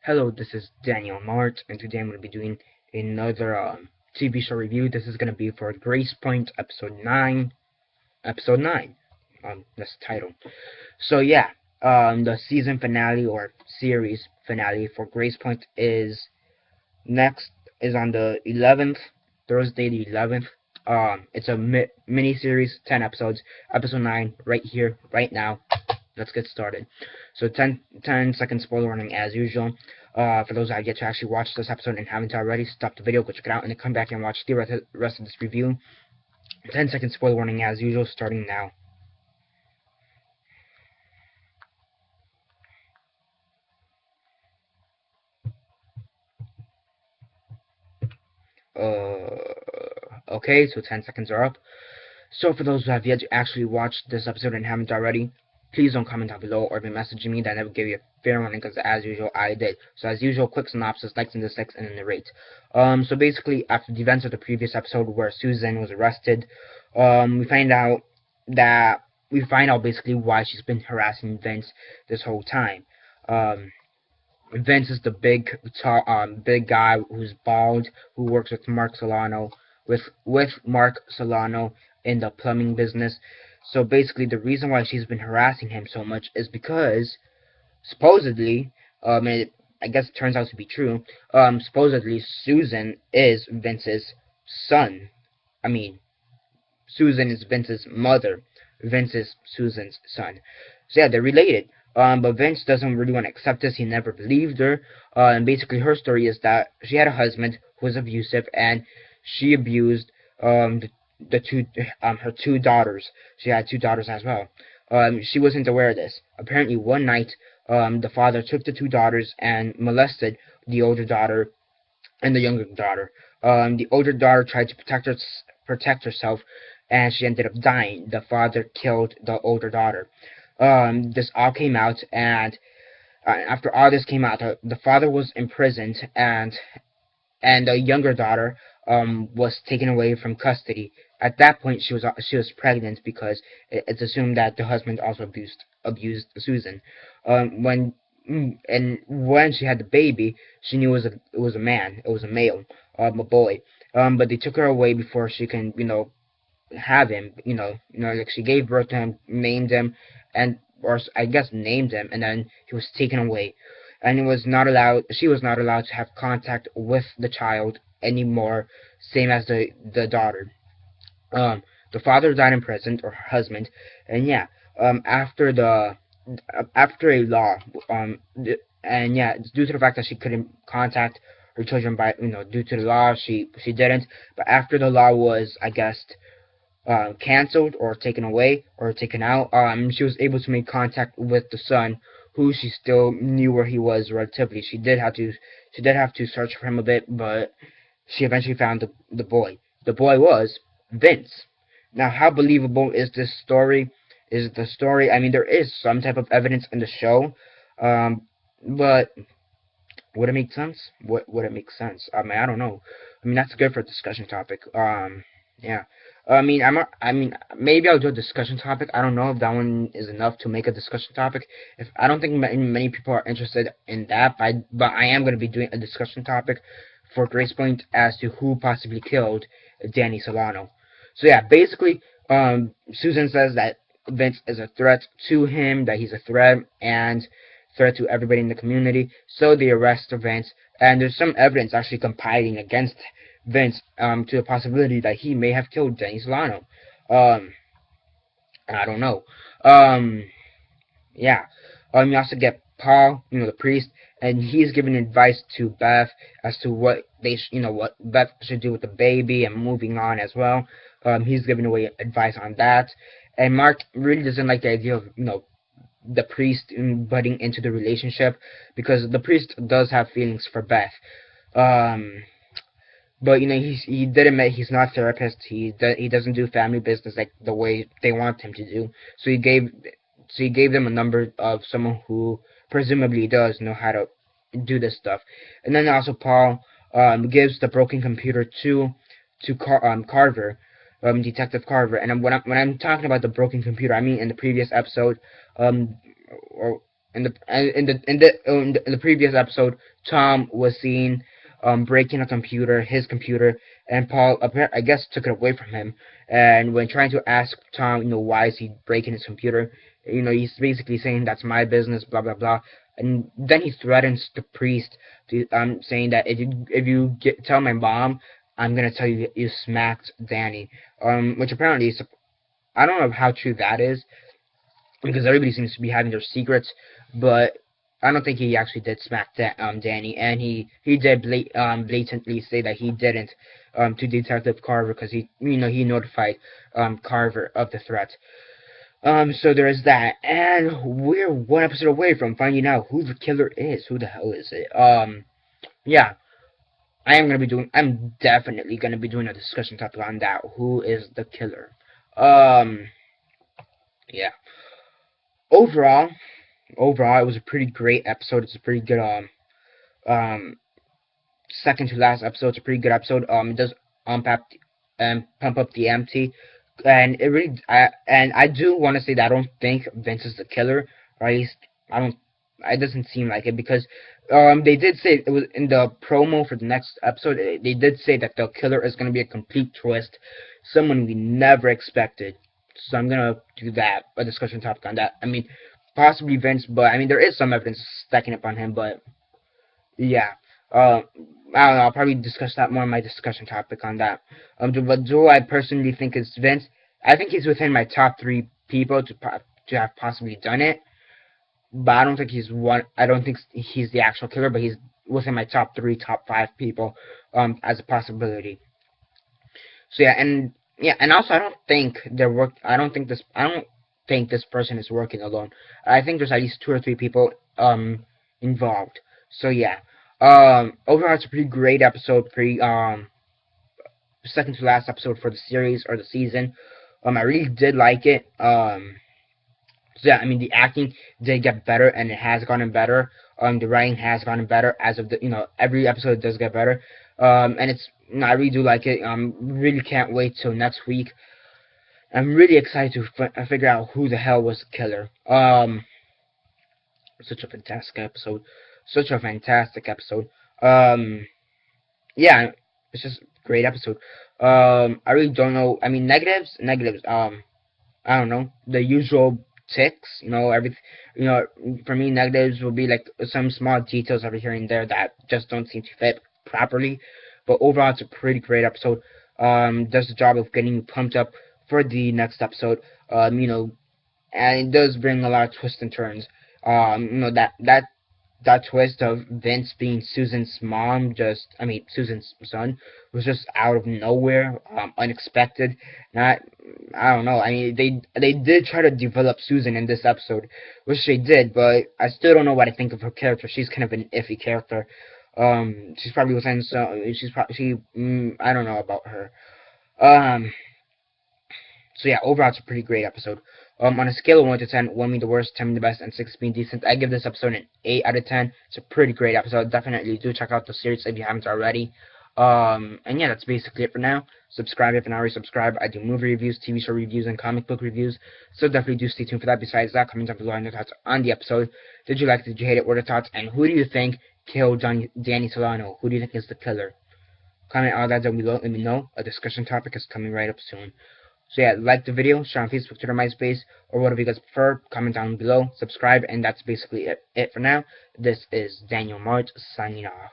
Hello, this is Daniel Mart, and today I'm going to be doing another TV show review. This is going to be for Gracepoint episode 9. Episode 9. That's the title. So yeah, the season finale or series finale for Gracepoint next is on the 11th, Thursday the 11th. It's a mini series, 10 episodes. Episode 9, right here, right now. Let's get started. So 10 second spoiler warning as usual. For those that have yet to actually watch this episode and haven't already, stop the video, go check it out, and then come back and watch the rest of this review. 10 second spoiler warning as usual, starting now. Okay, so 10 seconds are up. So for those who have yet to actually watch this episode and haven't already, please don't comment down below or be messaging me. That never give you a fair warning because as usual I did. So as usual, quick synopsis, likes and dislikes, and then narrate. So basically, after the events of the previous episode where Susan was arrested, we find out basically why she's been harassing Vince this whole time. Um, Vince is the big guy who's bald, who works with Mark Solano in the plumbing business. So basically, the reason why she's been harassing him so much is because supposedly, I guess it turns out to be true. Supposedly Susan is Vince's son. I mean, Susan is Vince's mother. Vince is Susan's son. So yeah, they're related. But Vince doesn't really want to accept this. He never believed her. And basically, her story is that she had a husband who was abusive, and she abused the two her two daughters. She had two daughters as well. She wasn't aware of this. Apparently, one night, the father took the two daughters and molested the older daughter and the younger daughter. The older daughter tried to protect herself, and she ended up dying. The father killed the older daughter. This all came out, and after all this came out, the father was imprisoned, and the younger daughter was taken away from custody. At that point, she was pregnant because it's assumed that the husband also abused Susan. When and when she had the baby, she knew it was a man, it was a male, a boy. But they took her away before she can have him. Like she gave birth to him, named him, and or I guess named him, and then he was taken away, and he was not allowed. She was not allowed to have contact with the child anymore. Same as the daughter. Um, the father died in prison, or her husband, and yeah. After after a law, and yeah, it's due to the fact that she couldn't contact her children by due to the law, she didn't. But after the law was, I guess, canceled or taken away or taken out, she was able to make contact with the son, who she still knew where he was relatively. She did have to search for him a bit, but she eventually found the boy. The boy was Vince. Now, how believable is this story? Is the story? I mean, there is some type of evidence in the show, but would it make sense? What would it make sense? I don't know. I mean, that's good for a discussion topic. Yeah. I mean, maybe I'll do a discussion topic. I don't know if that one is enough to make a discussion topic. If I don't think many people are interested in that, but I am going to be doing a discussion topic for Gracepoint as to who possibly killed Danny Solano. So yeah, basically, Susan says that Vince is a threat to him, that he's a threat and threat to everybody in the community. So they arrest Vince, and there's some evidence actually compiling against Vince, to the possibility that he may have killed Danny Solano. Um, I don't know. Um, yeah. You also get Paul, the priest, and he's giving advice to Beth as to what Beth should do with the baby and moving on as well. He's giving away advice on that, and Mark really doesn't like the idea of the priest butting into the relationship because the priest does have feelings for Beth. Um, but he did admit he's not a therapist. He doesn't do family business like the way they want him to do. So he gave them a number of someone who presumably does know how to do this stuff. And then also Paul gives the broken computer to Carver, Detective Carver. And when I'm talking about the broken computer, I mean in the previous episode, um, or In the previous episode, Tom was seen breaking his computer, and Paul I guess took it away from him. And when trying to ask Tom, why is he breaking his computer, he's basically saying that's my business, blah blah blah. And then he threatens the priest, saying that if you tell my mom, I'm gonna tell you you smacked Danny. Which apparently is, I don't know how true that is, because everybody seems to be having their secrets, but I don't think he actually did smack Danny, and he did blatantly say that he didn't, to Detective Carver, because he notified Carver of the threat. So there is that, and we're one episode away from finding out who the killer is. Who the hell is it? Yeah, I'm definitely gonna be doing a discussion topic on that. Who is the killer? Um, yeah. Overall, it was a pretty great episode. It's a pretty good um second to last episode. It's a pretty good episode. It does pump up the empty, and I do want to say that I don't think Vince is the killer, or at least I don't. It doesn't seem like it, because they did say, it was in the promo for the next episode. They did say that the killer is going to be a complete twist, someone we never expected. So I'm gonna do that, a discussion topic on that. I mean, possibly Vince, but I mean there is some evidence stacking up on him, but yeah. I don't know. I'll probably discuss that more in my discussion topic on that. But do I personally think it's Vince? I think he's within my top three people to have possibly done it. But I don't think he's one. I don't think he's the actual killer. But he's within my top three, top five people, as a possibility. So and also I don't think they're work. I don't think this person is working alone. I think there's at least two or three people involved. So yeah. Overall, it's a pretty great episode. Pretty second to last episode for the series or the season. I really did like it. So yeah, I mean the acting did get better, and it has gotten better. The writing has gotten better as of every episode does get better. And I really do like it. Really can't wait till next week. I'm really excited to figure out who the hell was the killer. Such a fantastic episode. Such a fantastic episode. Yeah, it's just a great episode. I really don't know. I mean, negatives. I don't know, the usual ticks. For me, negatives will be like some small details over here and there that just don't seem to fit properly. But overall, it's a pretty great episode. Does the job of getting you pumped up for the next episode. And it does bring a lot of twists and turns. That twist of Vince being Susan's Susan's son, was just out of nowhere, unexpected. Not, I don't know. I mean, they did try to develop Susan in this episode, which they did, but I still don't know what I think of her character. She's kind of an iffy character. She's probably within I don't know about her. Um, so yeah, overall it's a pretty great episode. On a scale of 1 to 10, 1 being the worst, 10 being the best, and 6 being decent, I give this episode an 8 out of 10. It's a pretty great episode. Definitely do check out the series if you haven't already. And yeah, that's basically it for now. Subscribe if you're not already subscribed. I do movie reviews, TV show reviews, and comic book reviews, so definitely do stay tuned for that. Besides that, comment down below on your thoughts on the episode. Did you like it? Did you hate it? What are your thoughts? And who do you think killed Danny Solano? Who do you think is the killer? Comment all that down below. Let me know. A discussion topic is coming right up soon. So yeah, like the video, share on Facebook, Twitter, MySpace, or whatever you guys prefer. Comment down below, subscribe, and that's basically it for now. This is Daniel Mart signing off.